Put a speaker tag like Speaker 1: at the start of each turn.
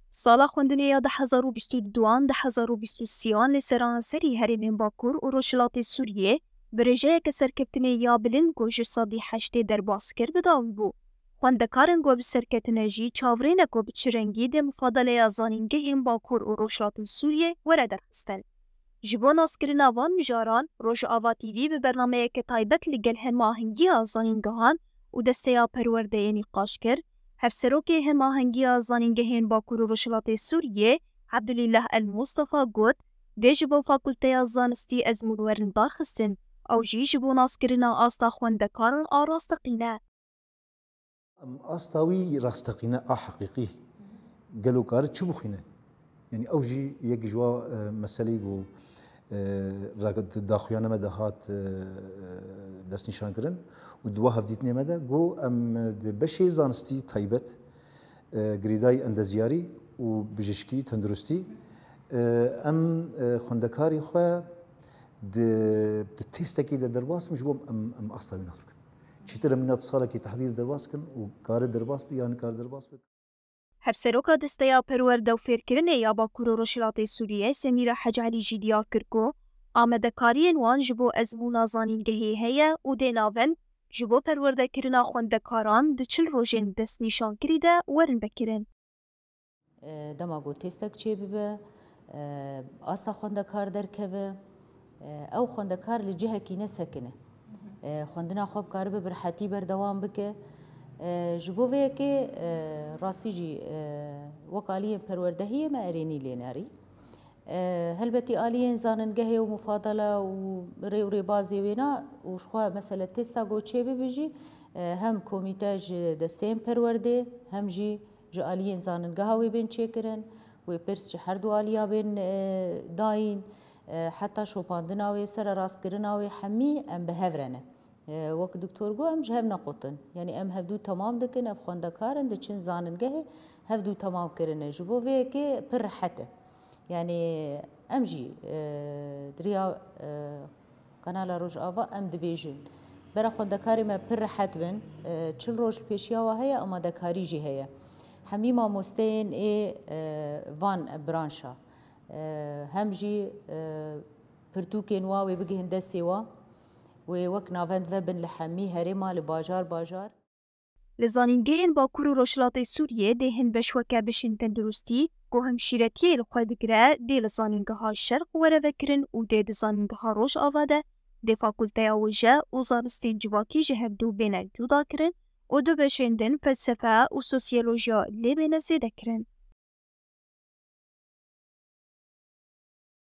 Speaker 1: سالا خوندنیا ده 2022 ده 2023 لسران سری هرمین باکور و روشلات سوریه برژه که سرکفتنی یا بلند گوش صادی هشته در باسکر بداوی بو. خوندکارن گو بسرکتنه جی چاورین گو بچرنگی ده مفادله ازانینگه هم باکور و روشلات سوریه وره درخستن. جبون اسکرین وان مجاران روش آوا تیوی به برنامه که تایبت لگل هم آهنگی ازانینگهان و دستیا پرورده یعنی قاشکر هفسروکی هم آهنگی زانینگهین باکور و روشلات سوریه عبدالله المصطفى گوت دیج بو فاکولته زانستی از مولورن دارخستن او جی جبو ناسکرنا آستا خوندکارن آراستقینه.
Speaker 2: آستاوی راستقینه حقیقی گلوکار چه بخینه یعنی اوجی یک جوا مسئله گو راگت داخویانه مده هات دست نشان کردن و دو هفته نمیده گو بشه زانستی تایبت گریدای اندزیاری و بجشکی تندرستی خوندکاری خواه د تیستکی در درباس مش بوم اصلا ناس بکن چیتر من اتصاله کی تحضیر درباس کن و کار درباس بیان کار درباس بکن
Speaker 1: هفسروکا دستیا پرورده و فیرکرنه یا باکور و روشلات سوریه سمیرا حجالی جی دیار کرکو آمده کارین وان جبو از منازانینگهی هیا و دیناون جبو پرورده کرنا خوندکاران ده چل روژین دست نشان کریده ورن بکرن.
Speaker 3: دماغو تستک چی ببه آسا خوندکار درکه او خوندکار لجهه کی نسکنه خوندنا خوب کار به برحتی بردوام بکه جبوه که راستی جی وکالی پروردهی ما ارینی لیناری هلبتی آلیین زاننگه و مفاضله و ری بازی وینا و شخوا مثلا تستا گو چه ببیجی هم کمیتاج دستین پرورده هم جی آلیین زاننگه هاوی بین چه کرن و پرس هر دو آلیا بین داین حتی شوپاندناوی سر راست کرناوی همی ام بهورنه وقت دکتر گو ام جهب نقطن یعنی ام هفدو تمام دکن اف خوندکارن دچین زاننگه هفدو تمام کرنه جبوه که پر راحته يعني امجي دريا قناه روج آوا ام دبيجن برا خوندکاری ما پر راحت بن چل روز پیشیا و هيا اما دکاری جی هيا همي ما مستين اي وان برانشا همجي پرتوکین واوی بگهن دستی و وک ناوند و بن لحمی هرما لباجار
Speaker 1: لزانینگهین باکور و روشلات سوریه دهن بشوکه بشین تندرستی گو همشیرتیه لخوادگره دی لزانینگه ها شرق وره وکرن و دی لزانینگه ها روش آواده دی فاکولته آوجه و زانستی جواکی جهب دو بینه جدا کرن و دو بشیندن فلسفه و سوسیولوژیا لی بینه زیده کرن.